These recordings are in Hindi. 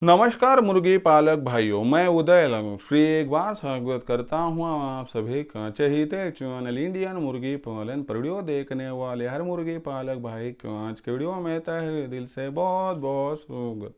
नमस्कार मुर्गी पालक भाइयों, मैं उदय लंग फ्री एक बार स्वागत करता हूँ आप सभी का चहीते चैनल इंडियन मुर्गी पालन पर वीडियो देखने वाले हर मुर्गी पालक भाई को आज के वीडियो में तहे दिल से बहुत बहुत स्वागत।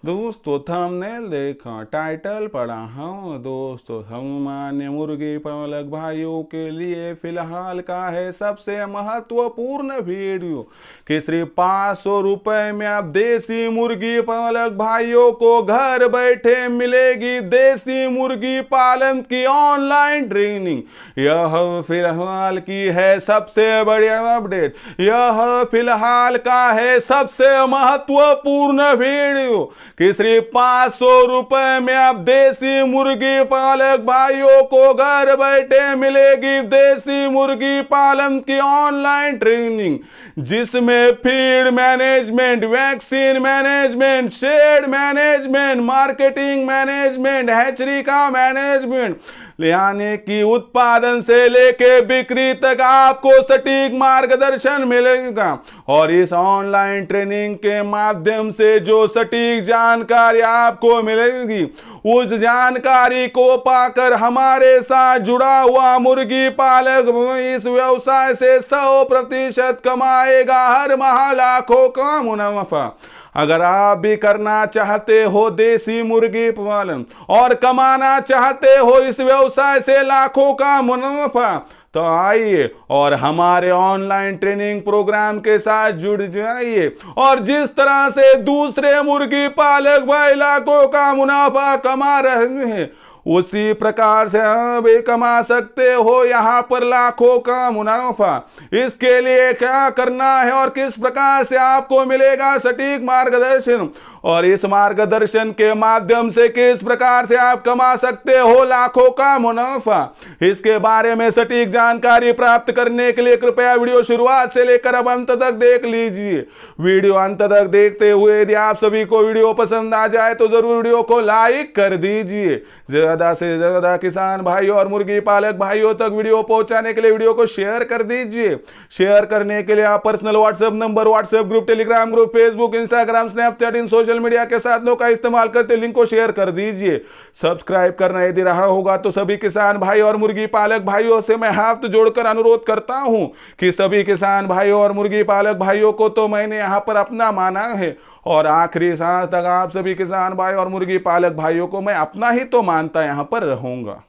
दोस्तों थंबनेल देखा, टाइटल पढ़ा हूँ दोस्तों, सामान्य मुर्गी पालक भाइयों के लिए फिलहाल का है सबसे महत्वपूर्ण वीडियो कि सिर्फ 500 रुपए में आप देसी मुर्गी पालक भाइयों को घर बैठे मिलेगी देसी मुर्गी पालन की ऑनलाइन ट्रेनिंग। यह फिलहाल की है सबसे बड़ी अपडेट, यह फिलहाल का है सबसे महत्वपूर्ण वीडियो कि सिर्फ 500 रुपए में आप देसी मुर्गी पालक भाइयों को घर बैठे मिलेगी देसी मुर्गी पालन की ऑनलाइन ट्रेनिंग, जिसमें feed management, vaccine management, shed management, marketing management, hatchery का मैनेजमेंट, यानी कि उत्पादन से लेके बिक्री तक आपको सटीक मार्गदर्शन मिलेगा। और इस ऑनलाइन ट्रेनिंग के माध्यम से जो सटीक जानकारी आपको मिलेगी, उस जानकारी को पाकर हमारे साथ जुड़ा हुआ मुर्गी पालक इस व्यवसाय से 100% कमाएगा हर माह लाखों का मुनाफा। अगर आप भी करना चाहते हो देसी मुर्गी पालन और कमाना चाहते हो इस व्यवसाय से लाखों का मुनाफा, तो आइए और हमारे ऑनलाइन ट्रेनिंग प्रोग्राम के साथ जुड़ जाइए और जिस तरह से दूसरे मुर्गी पालक भाई लाखों का मुनाफा कमा रहे हैं, उसी प्रकार से आप भी कमा सकते हो यहाँ पर लाखों का मुनाफा। इसके लिए क्या करना है और किस प्रकार से आपको मिलेगा सटीक मार्गदर्शन, और इस मार्गदर्शन के माध्यम से किस प्रकार से आप कमा सकते हो लाखों का मुनाफा, इसके बारे में सटीक जानकारी प्राप्त करने के लिए कृपया वीडियो शुरुआत से लेकर अब अंत तक देख लीजिए। वीडियो अंत तक देखते हुए यदि आप सभी को वीडियो पसंद आ जाए तो जरूर वीडियो को लाइक कर दीजिए। ज्यादा से ज्यादा किसान भाइयों और मुर्गी पालक भाइयों तक वीडियो पहुंचाने के लिए वीडियो को शेयर कर दीजिए। शेयर करने के लिए आप personal WhatsApp number, WhatsApp group, Telegram group, Facebook, Instagram, Snapchat, इन सोशल मीडिया के साधनों का इस्तेमाल करते लिंक को शेयर कर दीजिए। सब्सक्राइब करना यदि रहा होगा तो सभी किसान भाई और मुर्गी पालक भाइयों से मैं हाथ जोड़कर अनुरोध करता हूं कि सभी किसान भाइयों और मुर्गी पालक भाइयों को तो मैंने यहां पर अपना माना है और आखिरी सांस तक आप सभी किसान भाई और मुर्गी पालक भाइयों को मैं अपना ही तो मानता यहां पर रहूंगा।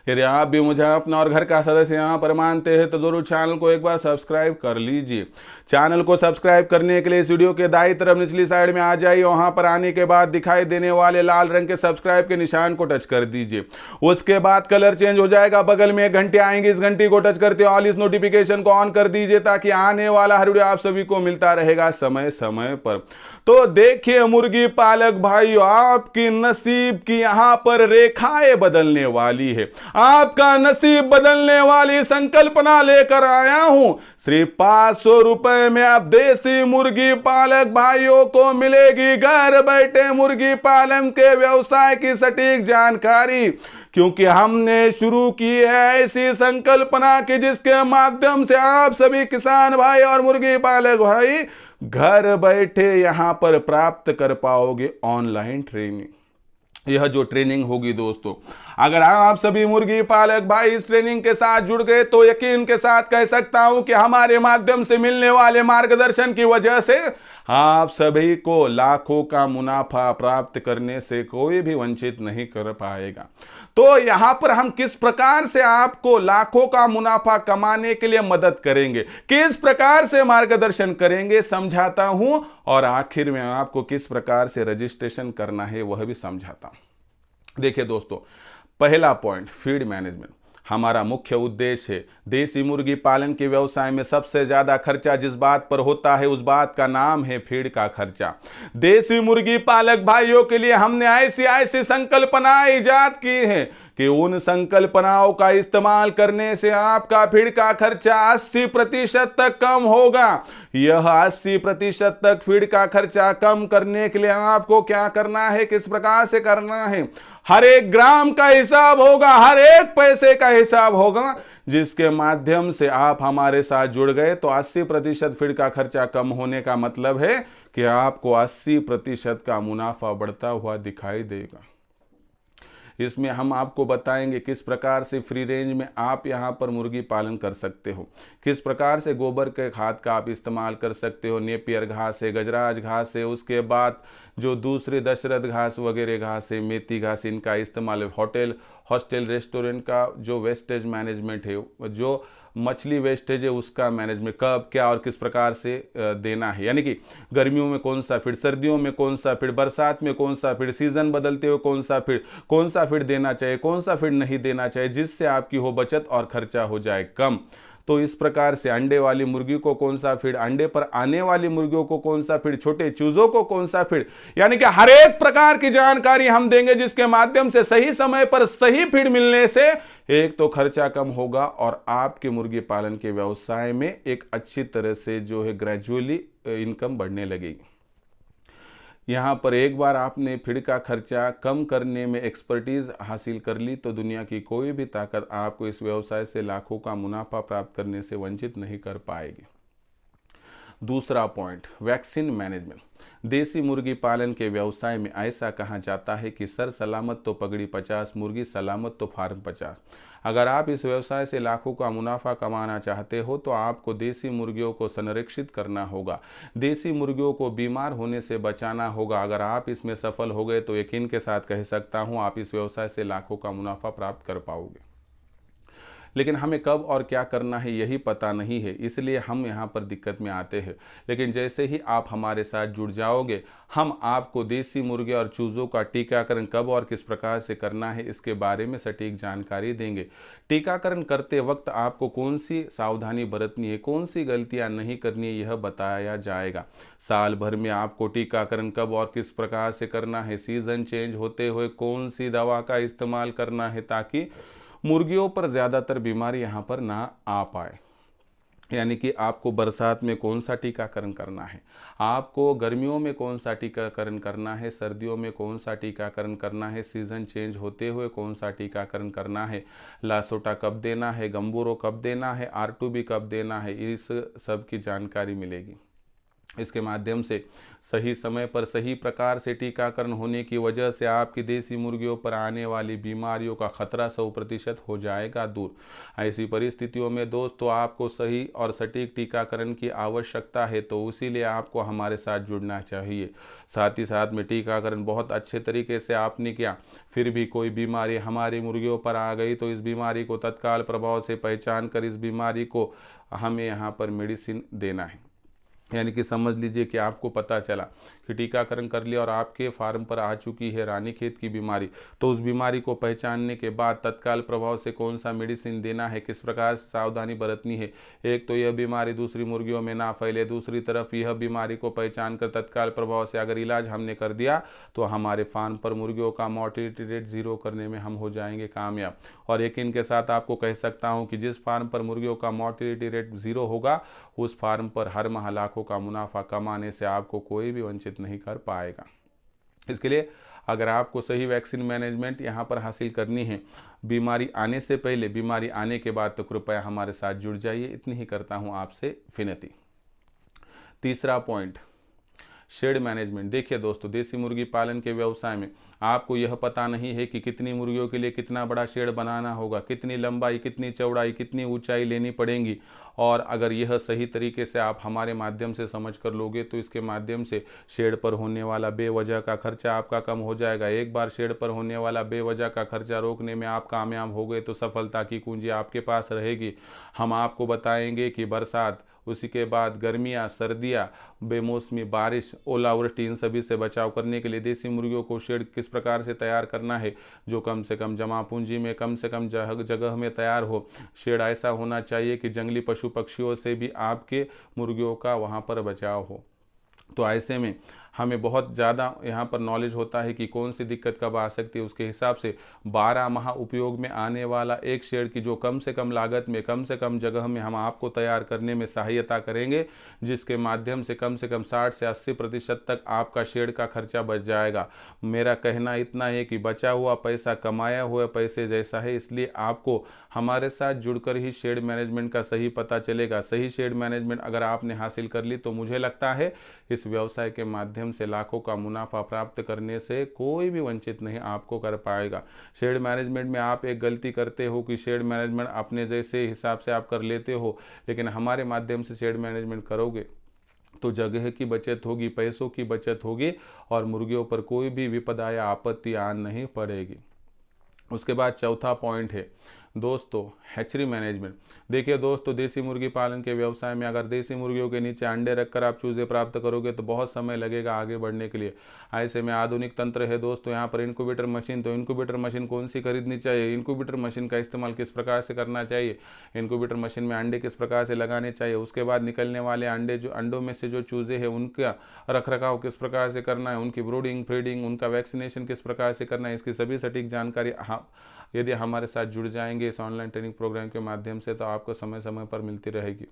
यदि आप भी मुझे अपना और घर का सदस्य यहाँ पर मानते हैं तो जरूर चैनल को एक बार सब्सक्राइब कर लीजिए। चैनल को सब्सक्राइब करने के लिए इस वीडियो के दाईं तरफ निचली साइड में आ जाइए, वहां पर आने के बाद दिखाई देने वाले लाल रंग के सब्सक्राइब के निशान को टच कर दीजिए। उसके बाद कलर चेंज हो जाएगा, बगल में एक घंटी आएंगी, इस घंटी को टच करते ऑल इस नोटिफिकेशन को ऑन कर दीजिए ताकि आने वाला हर वीडियो आप सभी को मिलता रहेगा समय समय पर। तो देखिए मुर्गी पालक भाइयों, आपकी नसीब की यहां पर रेखाएं बदलने वाली है, आपका नसीब बदलने वाली संकल्पना लेकर आया हूं। सिर्फ 500 रुपए में आप देसी मुर्गी पालक भाइयों को मिलेगी घर बैठे मुर्गी पालन के व्यवसाय की सटीक जानकारी, क्योंकि हमने शुरू की है ऐसी संकल्पना की जिसके माध्यम से आप सभी किसान भाई और मुर्गी पालक भाई घर बैठे यहां पर प्राप्त कर पाओगे ऑनलाइन ट्रेनिंग। यह जो ट्रेनिंग होगी दोस्तों, अगर आप सभी मुर्गी पालक भाई इस ट्रेनिंग के साथ जुड़ गए तो यकीन के साथ कह सकता हूं कि हमारे माध्यम से मिलने वाले मार्गदर्शन की वजह से आप सभी को लाखों का मुनाफा प्राप्त करने से कोई भी वंचित नहीं कर पाएगा। तो यहां पर हम किस प्रकार से आपको लाखों का मुनाफा कमाने के लिए मदद करेंगे, किस प्रकार से मार्गदर्शन करेंगे समझाता हूं, और आखिर में आपको किस प्रकार से रजिस्ट्रेशन करना है वह भी समझाता हूं। देखिए दोस्तों, पहला पॉइंट फीड मैनेजमेंट। हमारा मुख्य उद्देश्य है देसी मुर्गी पालन के व्यवसाय में सबसे ज्यादा खर्चा जिस बात पर होता है उस बात का नाम है फीड का खर्चा। देसी मुर्गी पालक भाइयों के लिए हमने ऐसी ऐसी संकल्पनाएं इजाद की है कि उन संकल्पनाओं का इस्तेमाल करने से आपका फीड का खर्चा 80% तक कम होगा। यह 80% तक फीड का खर्चा कम करने के लिए आपको क्या करना है, किस प्रकार से करना है, हर एक ग्राम का हिसाब होगा, हर एक पैसे का हिसाब होगा, जिसके माध्यम से आप हमारे साथ जुड़ गए तो 80% फीड का खर्चा कम होने का मतलब है कि आपको 80% का मुनाफा बढ़ता हुआ दिखाई देगा। इसमें हम आपको बताएंगे किस प्रकार से फ्री रेंज में आप यहाँ पर मुर्गी पालन कर सकते हो, किस प्रकार से गोबर के खाद का आप इस्तेमाल कर सकते हो, नेपियर घास है, गजराज घास है, उसके बाद जो दूसरे दशरथ घास वगैरह घास है, मेथी घास, इनका इस्तेमाल है। होटल हॉस्टल रेस्टोरेंट का जो वेस्टेज मैनेजमेंट है, जो मछली वेस्टेज है, उसका मैनेजमेंट कब क्या और किस प्रकार से देना है, यानी कि गर्मियों में कौन सा फीड, सर्दियों में कौन सा फीड, बरसात में कौन सा फीड, सीजन बदलते हुए कौन सा फीड देना चाहिए, कौन सा फीड नहीं देना चाहिए, जिससे आपकी हो बचत और खर्चा हो जाए कम। तो इस प्रकार से अंडे वाली मुर्गी को कौन सा फीड, अंडे पर आने वाली मुर्गियों को कौन सा फीड, छोटे चूजों को कौन सा फीड, यानी कि हर एक प्रकार की जानकारी हम देंगे, जिसके माध्यम से सही समय पर सही फीड मिलने से एक तो खर्चा कम होगा और आपके मुर्गी पालन के व्यवसाय में एक अच्छी तरह से जो है ग्रेजुअली इनकम बढ़ने लगेगी। यहाँ पर एक बार आपने फीड का खर्चा कम करने में एक्सपर्टीज हासिल कर ली तो दुनिया की कोई भी ताकत आपको इस व्यवसाय से लाखों का मुनाफा प्राप्त करने से वंचित नहीं कर पाएगी। दूसरा पॉइंट, वैक्सीन मैनेजमेंट। देसी मुर्गी पालन के व्यवसाय में ऐसा कहा जाता है कि सर सलामत तो पगड़ी 50, मुर्गी सलामत तो फार्म 50। अगर आप इस व्यवसाय से लाखों का मुनाफा कमाना चाहते हो तो आपको देसी मुर्गियों को संरक्षित करना होगा, देसी मुर्गियों को बीमार होने से बचाना होगा। अगर आप इसमें सफल हो गए तो यकीन के साथ कह सकता हूँ आप इस व्यवसाय से लाखों का मुनाफा प्राप्त कर पाओगे। लेकिन हमें कब और क्या करना है यही पता नहीं है, इसलिए हम यहाँ पर दिक्कत में आते हैं। लेकिन जैसे ही आप हमारे साथ जुड़ जाओगे, हम आपको देसी मुर्गे और चूज़ों का टीकाकरण कब और किस प्रकार से करना है इसके बारे में सटीक जानकारी देंगे। टीकाकरण करते वक्त आपको कौन सी सावधानी बरतनी है, कौन सी गलतियाँ नहीं करनी है, यह बताया जाएगा। साल भर में आपको टीकाकरण कब और किस प्रकार से करना है, सीजन चेंज होते हुए कौन सी दवा का इस्तेमाल करना है ताकि मुर्गियों पर ज़्यादातर बीमारी यहाँ पर ना आ पाए। यानी कि आपको बरसात में कौन सा टीकाकरण करना है, आपको गर्मियों में कौन सा टीकाकरण करना है, सर्दियों में कौन सा टीकाकरण करना है, सीज़न चेंज होते हुए कौन सा टीकाकरण करना है, लासोटा कब देना है, गंबूरो कब देना है, R2B कब देना है, इस सब की जानकारी मिलेगी। इसके माध्यम से सही समय पर सही प्रकार से टीकाकरण होने की वजह से आपकी देसी मुर्गियों पर आने वाली बीमारियों का खतरा 100% हो जाएगा दूर। ऐसी परिस्थितियों में दोस्तों आपको सही और सटीक टीकाकरण की आवश्यकता है, तो इसीलिए आपको हमारे साथ जुड़ना चाहिए। साथ ही साथ में टीकाकरण बहुत अच्छे तरीके से आपने किया, फिर भी कोई बीमारी हमारी मुर्गियों पर आ गई तो इस बीमारी को तत्काल प्रभाव से पहचान कर इस बीमारी को हमें यहाँ पर मेडिसिन देना है। यानी कि समझ लीजिए कि आपको पता चला कि टीकाकरण कर लिया और आपके फार्म पर आ चुकी है रानीखेत की बीमारी, तो उस बीमारी को पहचानने के बाद तत्काल प्रभाव से कौन सा मेडिसिन देना है, किस प्रकार से सावधानी बरतनी है, एक तो यह बीमारी दूसरी मुर्गियों में ना फैले, दूसरी तरफ यह बीमारी को पहचान कर तत्काल प्रभाव से अगर इलाज हमने कर दिया तो हमारे फार्म पर मुर्गियों का मॉर्टिलिटी रेट 0 करने में हम हो जाएंगे कामयाब। और यकीन के साथ आपको कह सकता हूँ कि जिस फार्म पर मुर्गियों का मॉर्टिलिटी रेट 0 होगा उस फार्म पर हर माह लाखों का मुनाफा कमाने से आपको कोई भी वंचित नहीं कर पाएगा। इसके लिए अगर आपको सही वैक्सीन मैनेजमेंट यहाँ पर हासिल करनी है, बीमारी आने से पहले, बीमारी आने के बाद, तो कृपया हमारे साथ जुड़ जाइए। इतनी ही करता हूँ आपसे विनती। तीसरा पॉइंट, शेड मैनेजमेंट। देखिए दोस्तों, देसी मुर्गी पालन के व्यवसाय में आपको यह पता नहीं है कि कितनी मुर्गियों के लिए कितना बड़ा शेड बनाना होगा, कितनी लंबाई, कितनी चौड़ाई, कितनी ऊंचाई लेनी पड़ेगी। और अगर यह सही तरीके से आप हमारे माध्यम से समझ कर लोगे तो इसके माध्यम से शेड पर होने वाला बेवजह का खर्चा आपका कम हो जाएगा। एक बार शेड पर होने वाला बेवजह का खर्चा रोकने में आप कामयाब हो गए तो सफलता की कुंजी आपके पास रहेगी। हम आपको बताएंगे कि बरसात, उसी के बाद गर्मियाँ, सर्दियाँ, बेमौसमी बारिश, ओलावृष्टि, इन सभी से बचाव करने के लिए देसी मुर्गियों को शेड किस प्रकार से तैयार करना है जो कम से कम जमा पूंजी में, कम से कम जगह में तैयार हो। शेड ऐसा होना चाहिए कि जंगली पशु पक्षियों से भी आपके मुर्गियों का वहाँ पर बचाव हो। तो ऐसे में हमें बहुत ज़्यादा यहाँ पर नॉलेज होता है कि कौन सी दिक्कत कब आ सकती है। उसके हिसाब से 12 माह उपयोग में आने वाला एक शेड की जो कम से कम लागत में कम से कम जगह में हम आपको तैयार करने में सहायता करेंगे, जिसके माध्यम से कम 60 से 80% तक आपका शेड का खर्चा बच जाएगा। मेरा कहना इतना है कि बचा हुआ पैसा कमाया हुआ पैसे जैसा है, इसलिए आपको हमारे साथ जुड़कर ही शेड मैनेजमेंट का सही पता चलेगा। सही शेड मैनेजमेंट अगर आपने हासिल कर ली तो मुझे लगता है इस व्यवसाय के माध्यम से लाखों का मुनाफा प्राप्त करने से कोई भी वंचित नहीं आपको कर पाएगा। शेड मैनेजमेंट में आप एक गलती करते हो कि शेड मैनेजमेंट अपने जैसे हिसाब से आप कर लेते हो, लेकिन हमारे माध्यम से शेड मैनेजमेंट करोगे तो जगह की बचत होगी, पैसों की बचत होगी और मुर्गियों पर कोई भी विपदा या आपत्ति आन नहीं पड़ेगी। उसके बाद चौथा पॉइंट है दोस्तों हैचरी मैनेजमेंट। देखिए दोस्तों, देसी मुर्गी पालन के व्यवसाय में अगर देसी मुर्गियों के नीचे अंडे रखकर आप चूजे प्राप्त करोगे तो बहुत समय लगेगा आगे बढ़ने के लिए। ऐसे में आधुनिक तंत्र है दोस्तों यहाँ पर इनक्यूबेटर मशीन। तो इनक्यूबेटर मशीन कौन सी खरीदनी चाहिए, इनक्यूबेटर मशीन का इस्तेमाल किस प्रकार से करना चाहिए, इनक्यूबेटर मशीन में अंडे किस प्रकार से लगाने चाहिए, उसके बाद निकलने वाले अंडों में से जो चूजे हैं उनका रखरखाव किस प्रकार से करना है, उनकी ब्रूडिंग फीडिंग उनका वैक्सीनेशन किस प्रकार से करना है, इसकी सभी सटीक जानकारी यदि हमारे साथ जुड़ जाएंगे इस ऑनलाइन ट्रेनिंग प्रोग्राम के माध्यम से तो आपको समय समय पर मिलती रहेगी।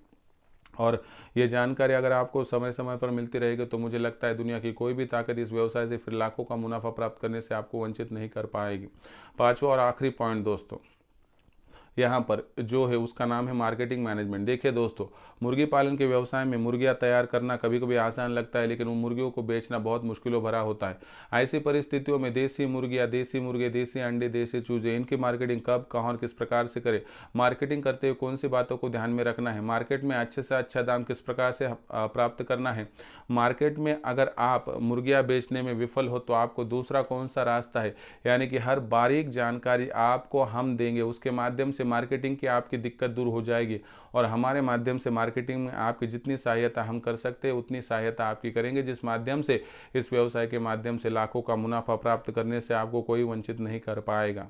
और ये जानकारी अगर आपको समय समय पर मिलती रहेगी तो मुझे लगता है दुनिया की कोई भी ताकत इस व्यवसाय से फिर लाखों का मुनाफा प्राप्त करने से आपको वंचित नहीं कर पाएगी। पांचवा और आखिरी पॉइंट दोस्तों यहाँ पर जो है उसका नाम है मार्केटिंग मैनेजमेंट। देखिए दोस्तों, मुर्गी पालन के व्यवसाय में मुर्गियाँ तैयार करना कभी कभी आसान लगता है, लेकिन उन मुर्गियों को बेचना बहुत मुश्किलों भरा होता है। ऐसी परिस्थितियों में देसी मुर्गियाँ, देसी मुर्गे, देसी अंडे, देसी चूजे, इनकी मार्केटिंग कब, कहाँ और किस प्रकार से करें, मार्केटिंग करते हुए कौन सी बातों को ध्यान में रखना है, मार्केट में अच्छे से अच्छा दाम किस प्रकार से प्राप्त करना है, मार्केट में अगर आप मुर्गियाँ बेचने में विफल हो तो आपको दूसरा कौन सा रास्ता है, यानी कि हर बारीक जानकारी आपको हम देंगे। उसके माध्यम से मार्केटिंग की आपकी दिक्कत दूर हो जाएगी और हमारे माध्यम से मार्केटिंग में आपकी जितनी सहायता हम कर सकते हैं उतनी सहायता आपकी करेंगे, जिस माध्यम से इस व्यवसाय के माध्यम से लाखों का मुनाफा प्राप्त करने से आपको कोई वंचित नहीं कर पाएगा।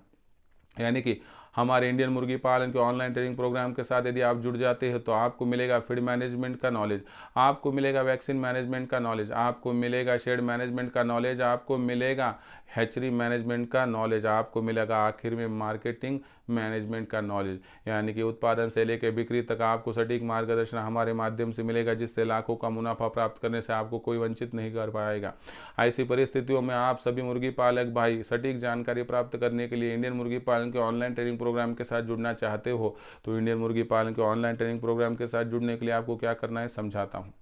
यानी कि हमारे इंडियन मुर्गी पालन के ऑनलाइन ट्रेनिंग प्रोग्राम के साथ यदि आप जुड़ जाते हैं तो आपको मिलेगा फीड मैनेजमेंट का नॉलेज, आपको मिलेगा वैक्सीन मैनेजमेंट का नॉलेज, आपको मिलेगा शेड मैनेजमेंट का नॉलेज, आपको मिलेगा हैचरी मैनेजमेंट का नॉलेज, आपको मिलेगा आखिर में मार्केटिंग मैनेजमेंट का नॉलेज। यानी कि उत्पादन से लेकर बिक्री तक आपको सटीक मार्गदर्शन हमारे माध्यम से मिलेगा, जिससे लाखों का मुनाफा प्राप्त करने से आपको कोई वंचित नहीं कर पाएगा। ऐसी परिस्थितियों में आप सभी मुर्गी पालक भाई सटीक जानकारी प्राप्त करने के लिए इंडियन मुर्गी पालन के ऑनलाइन ट्रेनिंग प्रोग्राम के साथ जुड़ना चाहते हो तो इंडियन मुर्गी पालन के ऑनलाइन ट्रेनिंग प्रोग्राम के साथ जुड़ने के लिए आपको क्या करना है समझाता हूँ।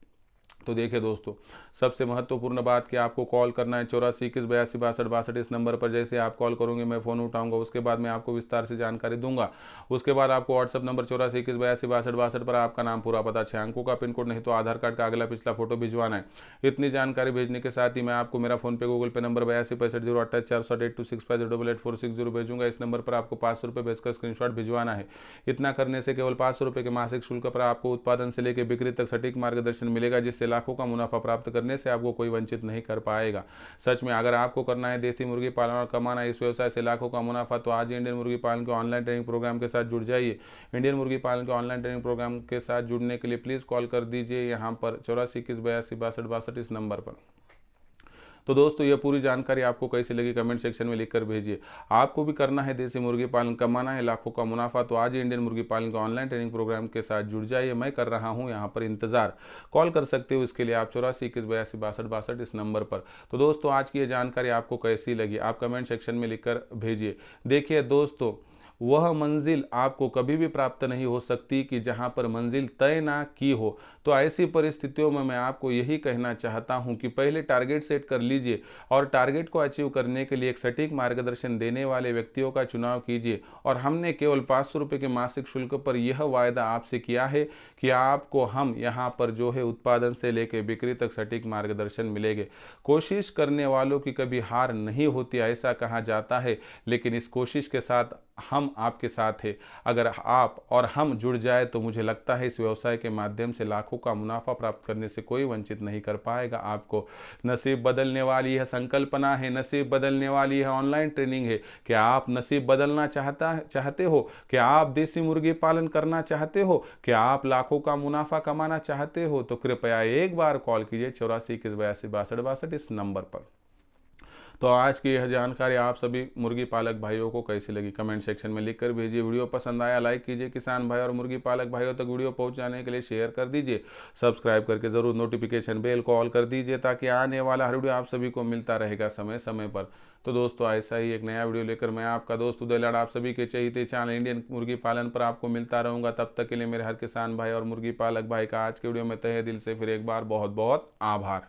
तो देखिए दोस्तों, सबसे महत्वपूर्ण बात कि आपको कॉल करना है 84 21 82 62 62 इस नंबर पर। जैसे आप कॉल करोगे मैं फ़ोन उठाऊंगा, उसके बाद मैं आपको विस्तार से जानकारी दूंगा। उसके बाद आपको व्हाट्सअप नंबर 84 21 82 62 62 पर आपका नाम, पूरा पता, 6 अंकों का पिन कोड, नहीं तो आधार कार्ड का अगला पिछला फोटो भिजवाना है। इतनी जानकारी भेजने के साथ ही मैं आपको मेरा फोन पे गूगल पे नंबर 82 65 028 4 8265 88460 भेजूंगा। इस नंबर पर आपको 500 रुपये भेजकर स्क्रीनशॉट भिजवाना है। इतना करने से केवल 500 रुपये के मासिक शुल्क पर आपको उत्पादन से लेकर बिक्री तक सटीक मार्गदर्शन मिलेगा, जिससे लाखों का मुनाफा प्राप्त करने से आपको कोई वंचित नहीं कर पाएगा। सच में अगर आपको करना है देसी मुर्गी पालन और कमाना है इस व्यवसाय से लाखों का मुनाफा, तो आज ही इंडियन मुर्गी पालन के ऑनलाइन ट्रेनिंग प्रोग्राम के साथ जुड़ जाइए। इंडियन मुर्गी पालन के ऑनलाइन ट्रेनिंग प्रोग्राम के साथ जुड़ने के लिए प्लीज़ कॉल कर दीजिए यहाँ पर 84 21 82 62 62 इस नंबर पर। तो दोस्तों, ये पूरी जानकारी आपको कैसी लगी कमेंट सेक्शन में लिखकर भेजिए। आपको भी करना है देसी मुर्गी पालन, कमाना है लाखों का मुनाफा, तो आज ही इंडियन मुर्गी पालन के ऑनलाइन ट्रेनिंग प्रोग्राम के साथ जुड़ जाइए। मैं कर रहा हूं यहाँ पर इंतजार, कॉल कर सकते हो इसके लिए आप 84 21 82 62 62 इस नंबर पर। तो दोस्तों, आज की ये जानकारी आपको कैसी लगी आप कमेंट सेक्शन में लिखकर भेजिए। देखिए दोस्तों, वह मंजिल आपको कभी भी प्राप्त नहीं हो सकती कि जहां पर मंजिल तय ना की हो। तो ऐसी परिस्थितियों में मैं आपको यही कहना चाहता हूं कि पहले टारगेट सेट कर लीजिए और टारगेट को अचीव करने के लिए एक सटीक मार्गदर्शन देने वाले व्यक्तियों का चुनाव कीजिए। और हमने केवल 500 रुपये के मासिक शुल्क पर यह वायदा आपसे किया है कि आपको हम यहाँ पर जो है उत्पादन से लेकर बिक्री तक सटीक मार्गदर्शन मिलेंगे। कोशिश करने वालों की कभी हार नहीं होती ऐसा कहा जाता है, लेकिन इस कोशिश के साथ हम आपके साथ हैं। अगर आप और हम जुड़ जाए तो मुझे लगता है इस व्यवसाय के माध्यम से लाखों का मुनाफा प्राप्त करने से कोई वंचित नहीं कर पाएगा। आपको नसीब बदलने वाली है संकल्पना है, नसीब बदलने वाली है ऑनलाइन ट्रेनिंग है। क्या आप नसीब बदलना चाहते हो? क्या आप देसी मुर्गी पालन करना चाहते हो? क्या आप लाखों का मुनाफा कमाना चाहते हो? तो कृपया एक बार कॉल कीजिए 84 21 82 62 62 इस नंबर पर। तो आज की यह जानकारी आप सभी मुर्गी पालक भाइयों को कैसी लगी कमेंट सेक्शन में लिखकर भेजिए। वीडियो पसंद आया लाइक कीजिए, किसान भाई और मुर्गी पालक भाइयों तक वीडियो पहुंचाने के लिए शेयर कर दीजिए, सब्सक्राइब करके जरूर नोटिफिकेशन बेल को ऑल कर दीजिए ताकि आने वाला हर वीडियो आप सभी को मिलता रहेगा समय समय पर। तो दोस्तों ऐसा ही एक नया वीडियो लेकर मैं आपका दोस्त उदय लाड आप सभी के चहीते चैनल इंडियन मुर्गी पालन पर आपको मिलता रहूंगा। तब तक के लिए मेरे हर किसान भाई और मुर्गी पालक भाई का आज के वीडियो में तहे दिल से फिर एक बार बहुत बहुत आभार।